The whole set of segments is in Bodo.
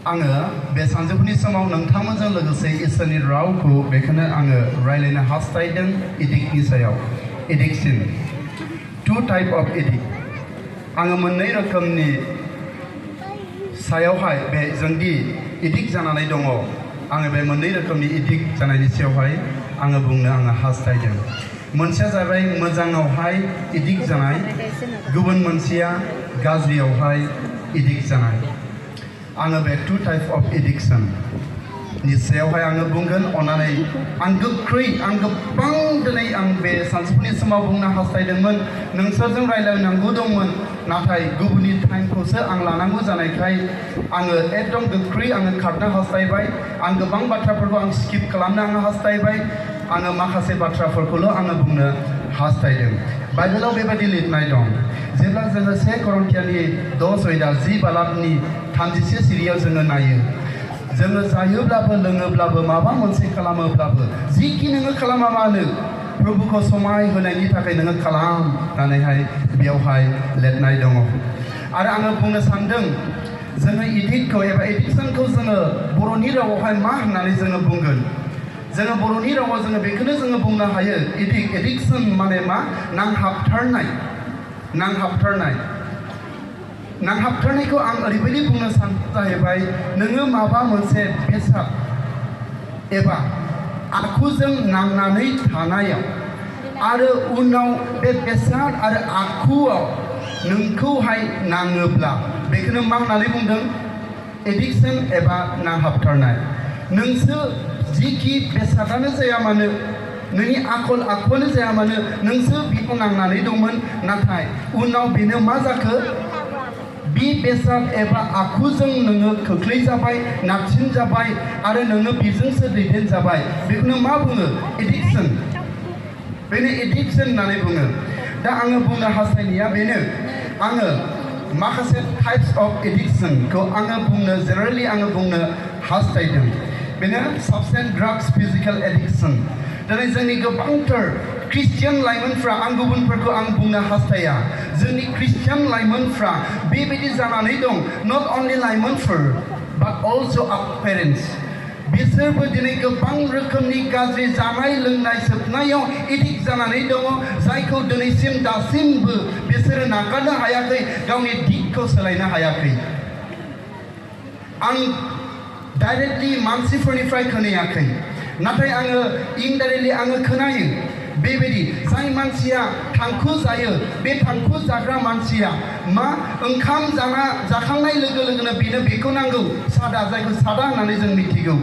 आङो बे सानजौफुनि समाव नोंथांमोनजों लोगोसे इसोरनि रावखौ बेखौनो आङो रायलायनो हास्थायदों एडिक्टनि सायाव addiction two type of addict आङो मोननै रोखोमनि सायावहाय बे जोंदि एडिक्ट जानानै दङ आङो बे मोननै रोखोमनि एडिक्ट जानायनि सायावहाय आङो बुंनो हास्थायदों मोनसेया जाबाय मोजाङावहाय एडिक्ट जानाय गुबुन मोनसेया गाज्रियावहाय एडिक्ट जानाय आङो बे टू टाइप अफ एडिक्शन नि सायावहाय आङो बुंगोन अननानै आं गोख्रै आं गोबां दिनै आं बे सानजौफुनि समाव बुंनो हास्थायदोंमोन नोंसोरजों रायलायनांगौ दंमोन नाथाय गुबुननि टाइमखौसो आं लानांगौ जानायखाय आङो एकदम गोख्रै आङो खारनो हास्थायबाय आं गोबां बाथ्राफोरखौ आं स्किप खालामनो आङो हास्थायबाय आङो माखासे बाथ्राफोरखौल' आङो बुंनो हास्थायदों बाइबेलाव बेबायदि लिरनाय दं जेब्ला जोङो 1 करन्थियानि 10:10 बालाबनि 36 सिरियाव जोङो नायो जोङो जायोब्लाबो लोङोब्लाबो माबा मोनसे खालामोब्लाबो जिखि नोङो खालामा मानो प्रभुखौ समाय होनायनि थाखाय नोङो खालाम होननानैहाय बेयावहाय लिरनाय दङ आरो आङो बुंनो सानदों जोङो एडिक्टखौ एबा एडिक्शनखौ जोङो बर'नि रावावहाय मा होननानै जोङो बुंगोन जोङो बर'नि रावाव जोङो बेखौनो जोङो बुंनो हायो एडिक्शन माने मा नांहाबथारनायखौ आं ओरैबायदि बुंनो जाहैबाय नोङो माबा मोनसे बेसाद एबा आखुजों नांनानै थानायाव आरो उनाव बे बेसाद आरो आखुआव नोंखौहाय नाङोब्ला बेखौनो मा होननानै बुंदों एडिक्शन एबा नांहाबथारनाय नोंसोर जिखि बेसादानो जाया मानो नोंनि आखल आखुआनो जाया मानो नोंसोर बेखौ नांनानै दंमोन नाथाय उनाव बेनो मा जाखो बे बेसाद एबा आखुजों नोङो खोख्लैजाबाय नारसिनजाबाय आरो नोङो बेजोंसो दैदेनजाबाय बेखौनो मा बुङो एडिक्शन बेनो एडिक्शन होननानै बुङो दा आङो बुंनो हास्थायनाया बेनो आङो माखासे टाइप्स अफ एडिक्शनखौ आङो बुंनो जेनेरेलि आङो बुंनो हास्थायदों बेनो साबस्टेन्स ड्राग्स फिजिकेल एडिक्शन दिनै जोंनि गोबांथार ख्रिस्टियान लाइमोनफ्रा आं गुबुनफोरखौ आं बुंनो हास्थाया जोंनि ख्रिस्टियान लाइमोनफ्रा बेबायदि जानानै दं नट अनलि लाइमोनफोर बाट अलसो आवर पेरेन्ट्स बिसोरबो दिनै गोबां रोखोमनि गाज्रि जानाय लोंनाय सोबनायाव एडिक्ट जानानै दङ जायखौ दिनैसिम दासिमबो बिसोरो नागारनो हायाखै गावनि दिगखौ सोलायनो हायाखै आं डाइरेक्टलि मानसिफोरनिफ्राय खोनायाखै नाथाय आङो इनडाइरेक्टलि आङो खोनायो बेबायदि जाय मानसिया थांखु जायो बे थांखु जाग्रा मानसिया मा ओंखाम जाखांनाय लोगो लोगोनो बेनो बेखौ नांगौ सादा जायखौ सादा होननानै जों मिथिगौ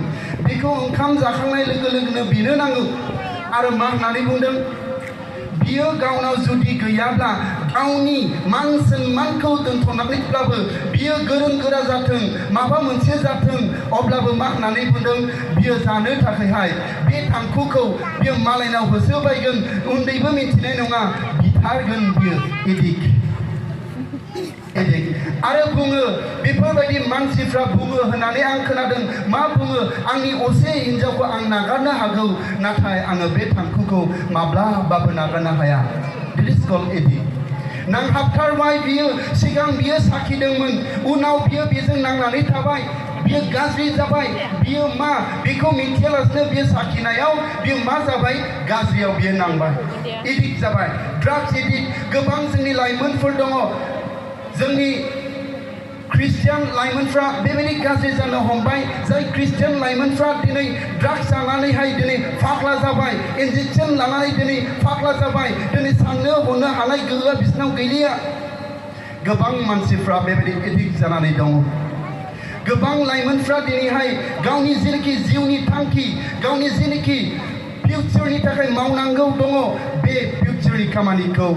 बेखौ ओंखाम जाखांनाय लोगो लोगोनो बेनो नांगौ आरो मा होननानै बुंदों बियो गावनाव जुदि गैयाब्ला गावनि मान सन्मानखौ दोनथ'नानैब्लाबो बियो गोरों गोरा जाथों माबा मोनसे जाथों अब्लाबो मा होननानै बुंदों बियो जानो थाखायहाय बे थांखुखौ बियो मालायनाव होसोबायगोन उन्दैबो मिथिनाय नङा बिथारगोन बियो एडिक्ट आरो बुङो बेफोरबायदि मानसिफ्रा बुङो होननानै आं खोनादों मा बुङो आंनि असे हिन्जावखौ आं नागारनो हागौ नाथाय आङो बे थांखुखौ माब्लाबाबो नागारनो हाया दिस इज कल्ड एडिक्ट नांहाबथारबाय बियो सिगां बियो साखिदोंमोन उनाव बियो बेजों नांनानै थाबाय बियो गाज्रि जाबाय बियो मा बेखौ मिथियालासिनो बियो साखिनायाव बियो मा जाबाय गाज्रियाव बियो नांबाय एडिक्ट जाबाय ड्राग्स एडिक्ट गोबां जोंनि लाइमोनफोर दङ जोंनि ख्रिस्टियान लाइमोनफ्रा बेबायदि गाज्रि जानो हमबाय जाय ख्रिस्टियान लाइमोनफ्रा दिनै ड्राग्स जानानैहाय दिनै फाग्ला जाबाय इन्जेक्सन लानानै दिनै फाग्ला जाबाय दिनै साननो हनो हानाय गोहोआ बिसोरनाव गैलिया गोबां मानसिफ्रा बेबायदि एडिक्ट जानानै दङ गोबां लाइमोनफ्रा दिनैहाय गावनि जेनोखि जिउनि थांखि गावनि जेनोखि फिउचारनि थाखाय मावनांगौ दङ बे फिउचारनि खामानिखौ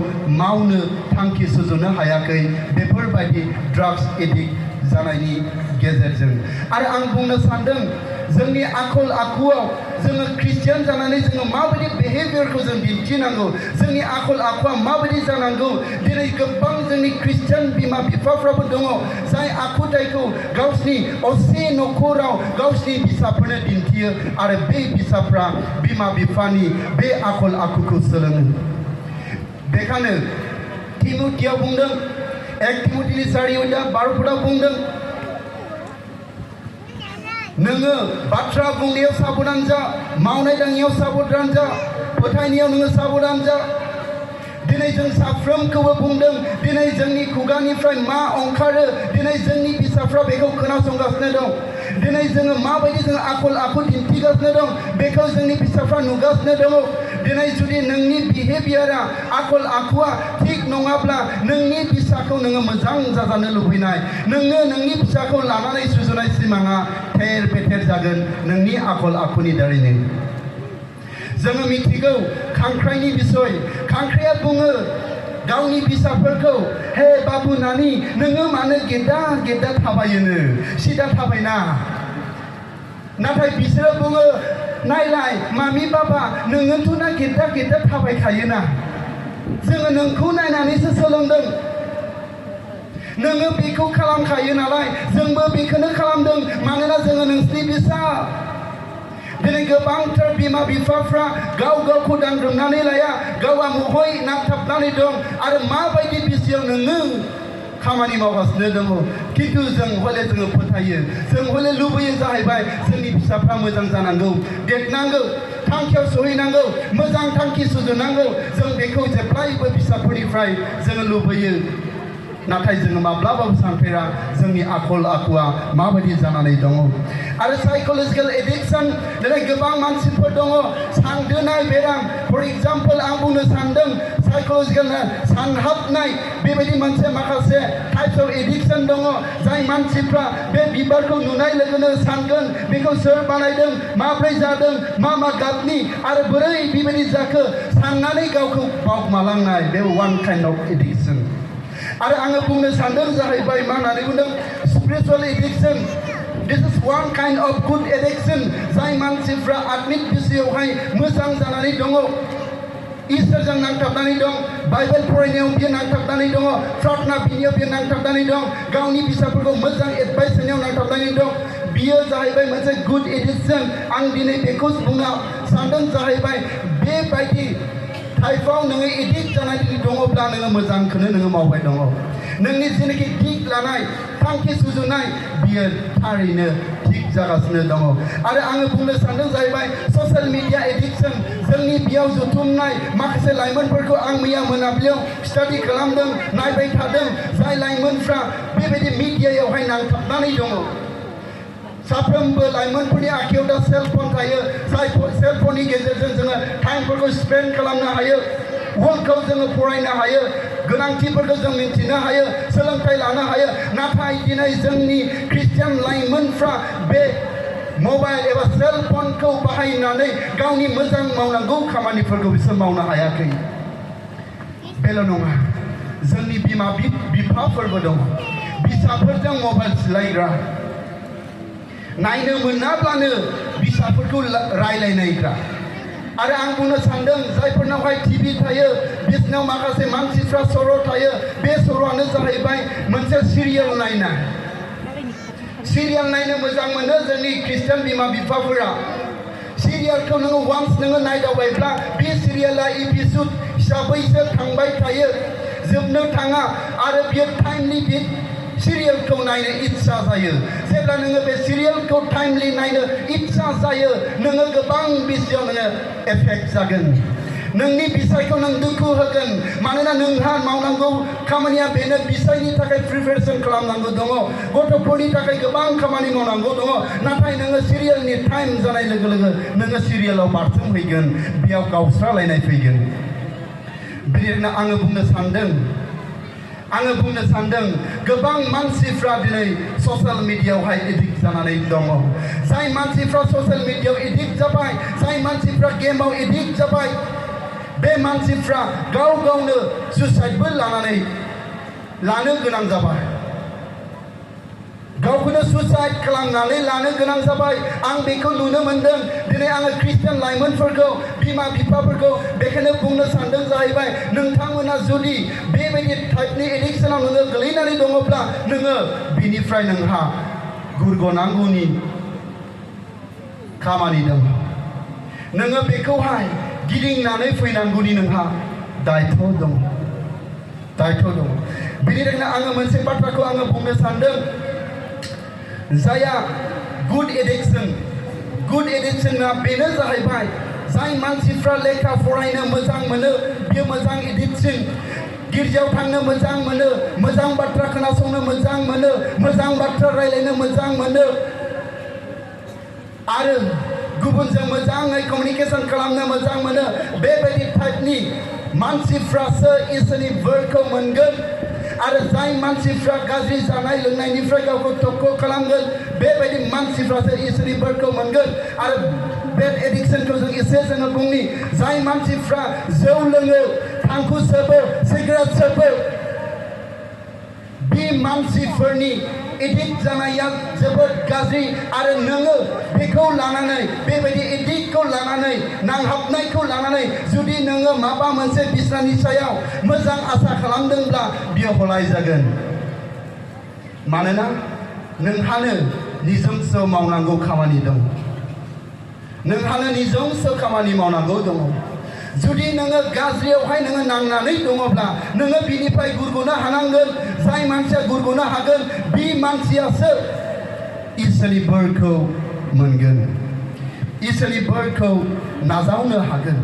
मावनो थांखि सुजुनो हायाखै बेफोरबायदि ड्राग्स एडिक्ट जानायनि गेजेरजों आरो आं बुंनो सानदों जोंनि आखल आखुआव जोङो ख्रिस्टियान जानानै जोङो माबायदि बिहेभियारखौ जों दिन्थिनांगौ जोंनि आखल आखुआ माबायदि जानांगौ दिनै गोबां जोंनि ख्रिस्टियान बिमा बिफाफ्राबो दङ जाय आखुथायखौ गावसिनि असे न'खराव गावसिनि फिसाफोरनो दिन्थियो आरो बे फिसाफ्रा बिमा बिफानि बे आखल आखुखौ सोलोङो बेखायनो तिमथियाव बुंदों 1 तिमथिनि 4:12 बुंदों नोङो बाथ्रा बुंनायाव साबधान जा मावनाय दांनायाव साबधान जा फोथायनायाव नोङो साबधान जा दिनै जों साफ्रोमखौबो बुंदों दिनै जोंनि खुगानिफ्राय मा ओंखारो दिनै जोंनि फिसाफ्रा बेखौ खोनासंगासिनो दं दिनै जोङो माबायदि जों आखल आखु दिन्थिगासिनो दं बेखौ जोंनि फिसाफ्रा नुगासिनो दङ दिनै जुदि नोंनि बिहेभियारा आखल आखुआ थिग नङाब्ला नोंनि फिसाखौ नोङो मोजां जाजानो लुबैनाय नोङो नोंनि फिसाखौ लानानै सुजुनाय सिमाङा थेर बेथेर जागोन नोंनि आखल आखुनि दारैनो जोङो मिथिगौ खांख्राइनि बिसय खांख्राइया बुङो गावनि फिसाफोरखौ हे बाबु नानि नोङो मानो गेद्दा गेद्दा थाबायोनो सिदा थाबायना नाथाय बिसोरो बुङो नायलाय मामि बाबा नोङोथ' ना गेद्दा गेद्दा थाबायखायोना जोङो नोंखौ नायनानैसो सोलोंदों नोङो बेखौ खालामखायो नालाय जोंबो बेखौनो खालामदों मानोना जोङो नोंसिनि फिसा दिनै गोबांथार बिमा बिफाफ्रा गाव गावखौ दांग्रोमनानै लाया गावआ महै नांथाबनानै दं आरो माबायदि बिसियाव नोङो खामानि मावगासिनो दङ खिन्थु जों हले जोङो फोथायो जों हले लुबैयो जाहैबाय जोंनि फिसाफ्रा मोजां जानांगौ देरनांगौ थांखियाव सहैनांगौ मोजां थांखि सुजुनांगौ जों बेखौ जेब्लायबो फिसाफोरनिफ्राय जोङो लुबैयो नाथाय जोङो माब्लाबाबो सानफेरा जोंनि आखल आखुआ माबायदि जानानै दङ आरो साइकोलजिकेल एडिक्शन दिनै गोबां मानसिफोर दङ सानदोनाय बेराम फर एग्जाम्पल आं बुंनो सानदों साइकोलजिकेल सानहाबनाय बेबायदि मोनसे माखासे टाइप्स अफ एडिक्शन दङ जाय मानसिफ्रा बे बिबारखौ नुनाय लोगोनो सानगोन बेखौ सोर बानायदों माब्रै जादों मा गाबनि आरो बोरै बेबायदि जाखो साननानै गावखौ बावगोमालांनाय बे वान काइन्ड अफ एडिक्शन आरो आङो बुंनो सानदों जाहैबाय मा होननानै बुंदों spiritual addiction this is one kind of good addiction जाय मानसिफ्रा आत्मिक बिसयावहाय मोजां जानानै दङ इसोरजों नांथाबनानै दं बाइबेल फरायनायाव बियो नांथाबनानै दङ प्रार्थना बिनियाव बियो नांथाबनानै दं गावनि फिसाफोरखौ मोजां एडभाइस होनायाव नांथाबनानै दं बियो जाहैबाय मोनसे गुड एडिक्शन आं दिनै बेखौ बुंनो सानदों जाहैबाय बेबायदि टाइपआव नोङो एडिक्ट जानानै दङब्ला नोङो मोजांखौनो नोङो मावबाय दङ नोंनि जेनाखि दिग लानाय थांखि सुजुनाय बियो थारैनो थिग जागासिनो दङ आरो आङो बुंनो सानदों जाहैबाय ससियेल मिडिया एडिक्शन जोंनि बेयाव जुथुमनाय माखासे लाइमोनफोरखौ आं मैया मोनाबिलियाव स्टाडि खालामदों नायबाय थादों जाय लाइमोनफ्रा बेबायदि मिडियायावहाय नांथाबनानै दङ साफ्रोमबो लाइमोनफोरनि आखायाव दा सेलफन थायो जाय सेलफननि गेजेरजों जोङो टाइमफोरखौ स्पेन्ड खालामनो हायो वर्ल्डखौ जोङो फरायनो हायो गोनांथिफोरखौ जों मिन्थिनो हायो सोलोंथाइ लानो हायो नाथाय दिनै जोंनि ख्रिस्टियान लाइमोनफ्रा बे मबाइल एबा सेलफनखौ बाहायनानै गावनि मोजां मावनांगौ खामानिफोरखौ बिसोर मावनो हायाखै बेल' नङा जोंनि बिमा बिफाफोरबो दङ फिसाफोरजों मबाइल सिलायग्रा नायनो मोनाब्लानो फिसाफोरखौ रायलायनायग्रा आरो आं बुंनो सानदों जायफोरनावहाय टिभि थायो बिसोरनाव माखासे मानसिफ्रा सर' थायो बे सर'आनो जाहैबाय मोनसे सिरियाल नायनाय सिरियाल नायनो मोजां मोनो जोंनि ख्रिस्टियान बिमा बिफाफोरा सिरियालखौ नोङो वान्स नोङो नायदावबायब्ला बे सिरियाला एपिसड हिसाबैसो थांबाय थायो जोबनो थाङा आरो बियो टाइमलि बे सिरियालखौ नायनो इच्छा जायो जेब्ला नोङो बे सिरियालखौ टाइमलि नायनो इच्छा जायो नोङो गोबां बिसयाव नोङो एफेक्ट जागोन नोंनि बिसायखौ नों दुखु होगोन मानोना नोंहा मावनांगौ खामानिया बेनो बिसायनि थाखाय प्रिपेरेसन खालामनांगौ दङ गथ'फोरनि थाखाय गोबां खामानि मावनांगौ दङ नाथाय नोङो सिरियालनि टाइम जानाय लोगो लोगो नोङो सिरियालाव बारसोमहैगोन बेयाव गावस्रालायनाय फैगोन बेनिखायनो आङो बुंनो सानदों गोबां मानसिफ्रा दिनै ससियेल मिडियायावहाय एडिक्ट जानानै दङ जाय मानसिफ्रा ससियेल मिडियायाव एडिक्ट जाबाय जाय मानसिफ्रा गेमाव एडिक्ट जाबाय बे मानसिफ्रा गाव गावनो सुसाइडबो लानो गोनां जाबाय गावखौनो सुसाइड खालामनानै लानो गोनां जाबाय आं बेखौ नुनो मोनदों दिनै आङो ख्रिस्टियान लाइमोनफोरखौ बिमा बिफाफोरखौ बेखौनो बुंनो सानदों जाहैबाय नोंथांमोना जुदि बेबायदि टाइपनि एडिक्शनाव नोङो गोलैनानै दङब्ला नोङो बिनिफ्राय नोंहा गुरग'नांगौनि खामानि दङ नोङो बेखौहाय गिदिंनानै फैनांगौनि नोंहा दायथ' दङ बेनि थाखायनो आङो मोनसे बाथ्राखौ आङो बुंनो सानदों जाया गुड एडिक्शना बेनो जाहैबाय जाय मानसिफ्रा लेखा फरायनो मोजां मोनो बियो मोजां एडिक्शन गिर्जायाव थांनो मोजां मोनो मोजां बाथ्रा खोनासंनो मोजां मोनो मोजां बाथ्रा रायलायनो मोजां मोनो आरो गुबुनजों मोजाङै कमिउनिकेशन खालामनो मोजां मोनो बेबायदि टाइपनि मानसिफ्रासो इसोरनि बोरखौ मोनगोन आरो जाय मानसिफ्रा गाज्रि जानाय लोंनायनिफ्राय गावखौ थख' खालामगोन बेबायदि मानसिफ्रासो इसोरनि बोरखौ मोनगोन आरो बेड एडिक्शनखौ जों एसे जोङो बुंनि जाय मानसिफ्रा जौ लोङो थांखु सोबो सिगारेट सोबो बे मानसिफोरनि एडिक्ट जानाया जोबोद गाज्रि आरो नोङो बेखौ लानानै बेबायदि एडिक्टखौ लानानै नांहाबनायखौ लानानै जुदि नोङो माबा मोनसे बिसनानि सायाव मोजां आसा खालामदोंब्ला बियो हलाय जागोन मानोना नोंहानो निजोमसो मावनांगौ खामानि दं नोंहानो निजोमसो खामानि मावनांगौ दङ जुदि नोङो गाज्रियावहाय नोङो नांनानै दङब्ला नोङो बिनिफ्राय गुरग'नो हानांगोन जाय मानसिया गुरग'नो हागोन बे मानसियासो इसोरनि बोरखौ मोनगोन इसोरनि बोरखौ नाजावनो हागोन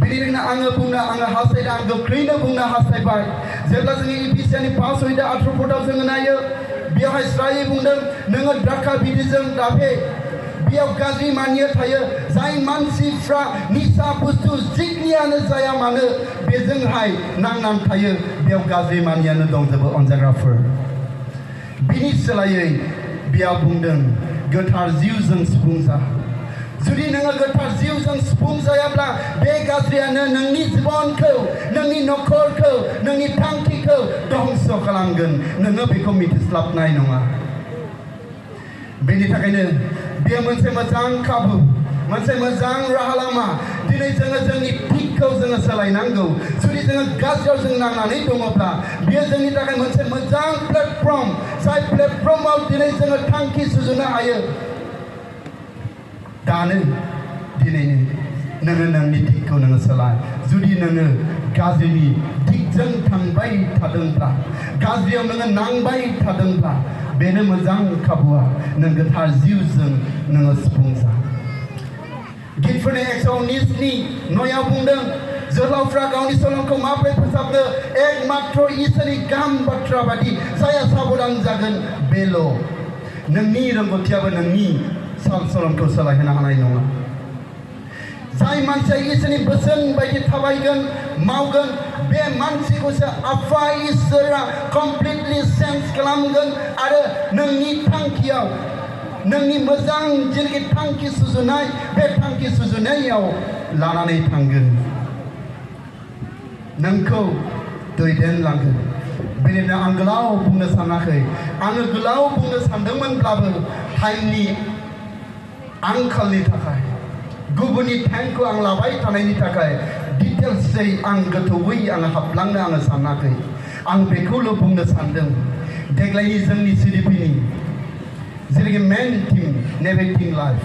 बेनिखायनो आङो हास्थायदों आं गोख्रैनो बुंनो हास्थायबाय जेब्ला जोङो इफिसियानि 5:18 जोङो नायो बेवहाय स्रायै बुंदों नोङो द्राखा बिदैजों दाफे बेयाव गाज्रि मानिया थायो जाय मानसिफ्रा निसा बुस्थु जिखिनियानो जाया मानो बेजोंहाय नांनानै थायो बेयाव गाज्रि मानियानो दंजोबो अनजाग्राफोर बिनि सोलायै बेयाव बुंदों गोथार जिउजों सुफुं जा जुदि नोङो गोथार जिउजों सुफुं जायाब्ला बे गाज्रियानो नोंनि जिबनखौ नोंनि नखरखौ नोंनि थांखिखौ धंस खालामगोन नोङो बेखौ मिथिस्लाबनाय नङा बेनि थाखायनो बेयो मोनसे मोजां खाबु मोनसे मोजां राहा लामा दिनै जोङो जोंनि थिकखौ जोङो सोलायनांगौ जुदि जोङो गाज्रियाव जों नांनानै दङब्ला बेयो जोंनि थाखाय मोनसे मोजां प्लेटफर्म जाय प्लेटफर्माव दिनै जोङो थांखि सुजुनो हायो दानो दिनैनो नोङो नोंनि थिकखौ नोङो सोलाय जुदि नोङो गाज्रिनि थिकजों थांबाय थादोंब्ला गाज्रियाव नोङो नांबाय थादोंब्ला बेनो मोजां खाबुआ नों गोथार जिउजों नोङो सुफुं जा गितफोरनि 119 बुंदों जोहोलावफ्रा गावनि सलंखौ माबोरै फोसाबनो एक मात्र इसोरनि गाहाम बाथ्रा बादि जाया साबधान जागोन बेल' नोंनि रोंगौथियाबो नोंनि साल सलंखौ सोलायहोनो हानाय नङा जाय मानसिया इसोरनि बोसोन बायदि थाबायगोन मावगोन बे मानसिखौसो आफा इसोरा कमप्लिटलि सेन्स खालामगोन आरो नोंनि थांखियाव नोंनि मोजां जेरैखि थांखि सुजुनाय बे थांखि सुजुनायाव लानानै थांगोन नोंखौ दैदेनलांगोन बेनिनो आं गोलाव बुंनो सानाखै आङो गोलाव बुंनो सानदोंमोनब्लाबो टाइमनि आंखालनि थाखाय गुबुननि टाइमखौ आं लाबाय थानायनि थाखाय डिटेल्सै आं गोथौयै आं हाबलांनो आङो सानाखै आं बेखौल' बुंनो सानदों देग्लायनि जोंनि CYDPनि जेरैखि मेन थिम नेभिगेटिं लाइफ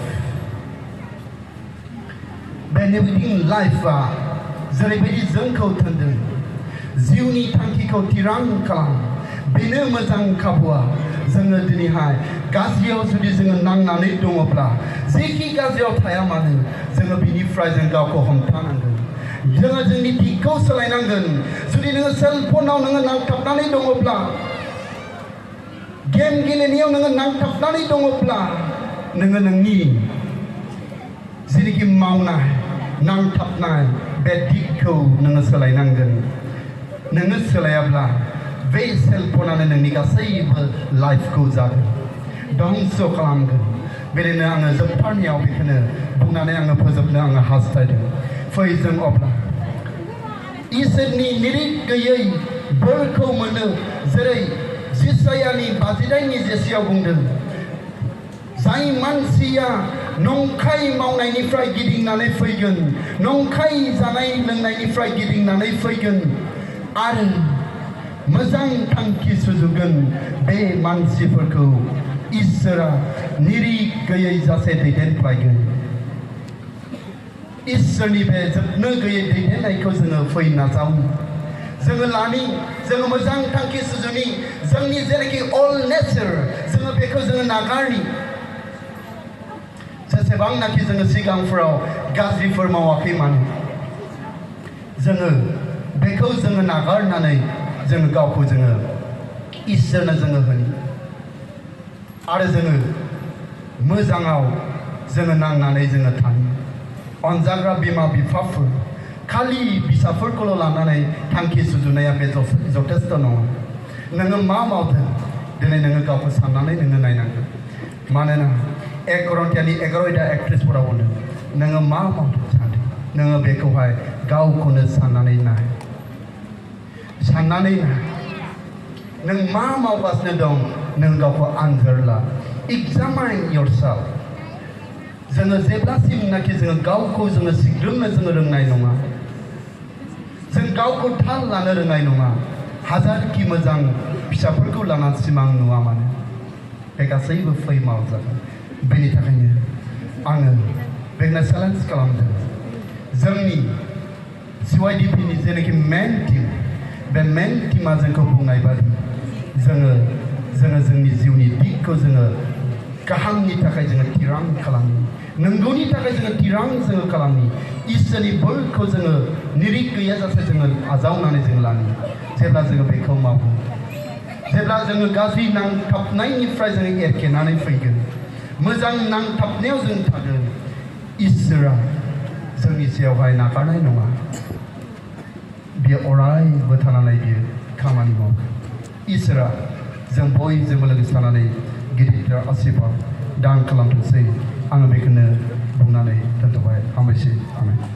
बे नेभिगेटिं लाइफआ जेरैबायदि जोंखौ थोनदों जिउनि थांखिखौ थिरां खालाम बेनो मोजां खाबुआ जोङो दिनैहाय गाज्रियाव जुदि जोङो नांनानै दङब्ला जेखि गाज्रियाव थाया मानो जोङो बिनिफ्राय जों गावखौ हमथानांगोन जोङो जोंनि दिगखौ सोलायनांगोन जुदि नोङो सेलफनाव नोङो नांथाबनानै दङब्ला गेम गेलेनायाव नोङो नांथाबनानै दङब्ला नोङो नोंनि जेरैखि मावनाय नांथाबनाय बे दिगखौ नोङो सोलायनांगोन नोङो सोलायाब्ला बे सेलफनानो नोंनि गासैबो लाइफखौ जागोन धंस खालामगोन बेनिनो आङो जोबथारनायाव बेखौनो बुंनानै आङो फोजोबनो आङो हास्थायदों फै जों अब्ला इसोरनि निरिख गैयै बोरखौ मोनो जेरै जिसायानि 52:8 बुंदों जाय मानसिया नंखाय मावनायनिफ्राय गिदिंनानै फैगोन नंखाय जानाय लोंनायनिफ्राय गिदिंनानै फैगोन आरो मोजां थांखि सुजुगोन बे मानसिफोरखौ इसोरा निरिख गैयै जासे दैदेनलायगोन इसोरनि बे जोबनो गैयै दैदेननायखौ जोङो फै नाजावनि जोङो लानि जोङो मोजां थांखि सुजुनि जोंनि जेनाखि अल नेचार जोङो बेखौ जोङो नागारनि जेसेबांनाखि जोङो सिगांफोराव गाज्रिफोर मावाखै मानो जोङो बेखौ जोङो नागारनानै जोङो गावखौ जोङो इसोरनो जोङो होनि आरो जोङो मोजाङाव जोङो नांनानै जोङो थानि अनजाग्रा बिमा बिफाफोर खालि फिसाफोरखौल' लानानै थांखि सुजुनाया बे जथेस्थ' नङा नोङो मा मावदों दिनै नोङो गावखौ साननानै नोङो नायनांगोन मानोना 1 करन्थियानि 11 एकथ्रिसफोराव होनदों नोङो मा मावदों सानदों नोङो बेखौहाय गावखौनो साननानै नाय नों मा मावगासिनो दं नों गावखौ आनजाद ला examine yourself जोङो जेब्लासिमनाखि जोङो गावखौ जोङो सिग्रोमनो जोङो रोंनाय नङा जों गावखौ थाल लानो रोंनाय नङा हाजारखि मोजां फिसाफोरखौ लानानै सिमां नुवा मानो बे गासैबो फैमाल जागोन बेनि थाखायनो आङो बेखौनो चेलेन्ज खालामदों जोंनि CYDP नि जेनाखि मेन टीम बे मेन टीमा जोंखौ बुंनाय बादि जोङो जोंनि जिउनि दिगखौ जोङो गाहामनि थाखाय जोङो थिरां खालामो नंगौनि थाखाय जोङो थिरां जोङो खालामनि इसोरनि बोरखौ जोङो निरिख गैयाजासे जोङो आजावनानै जों लानि जेब्ला जोङो बेखौ मावो जेब्ला जोङो गाज्रि नांथाबनायनिफ्राय जोङो एरखेनानै फैगोन मोजां नांथाबनायाव जों थागोन इसोरा जोंनि सायावहाय नागारनाय नङा बियो अरायबो थानानै बियो खामानि मावगोन इसोरा जों बयजोंबो लोगोसे थानानै गिदिर आशीर्बाद दान खालामथोंसै आङो बेखौनो बुंनानै दोनथ'बाय हामबायसै आमेन